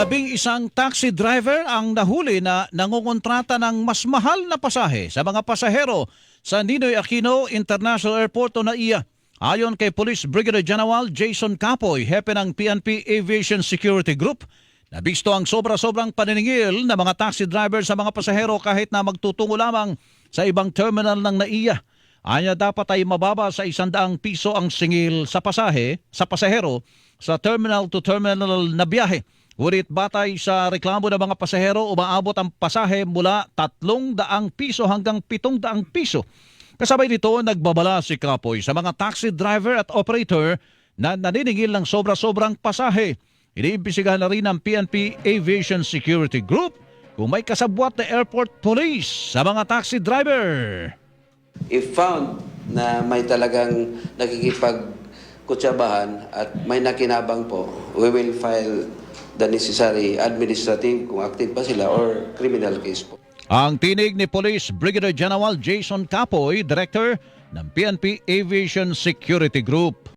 Isang taxi driver ang nahuli na nangungontrata ng mas mahal na pasahe sa mga pasahero sa Ninoy Aquino International Airport o NAIA. Ayon kay Police Brigadier General Jason Capoy, hepe ng PNP Aviation Security Group, nabisto ang sobra-sobrang paniningil ng mga taxi driver sa mga pasahero kahit na magtutungo lamang sa ibang terminal ng NAIA. Anya dapat ay mababa sa 100 piso ang singil sa pasahero sa terminal to terminal na biyahe. Ngunit batay sa reklamo ng mga pasahero, umaabot ang pasahe mula 300 piso hanggang 700 piso. Kasabay nito, nagbabala si Capoy sa mga taxi driver at operator na naniningil ng sobra-sobrang pasahe. Iniimbisigahan na rin ng PNP Aviation Security Group kung may kasabwat na airport police sa mga taxi driver. If found na may talagang nakikipagkutsabahan at may nakinabang po, we will file the necessary administrative kung active pa sila or criminal case po. Ang tinig ni Police Brigadier General Jason Capoy, Director ng PNP Aviation Security Group.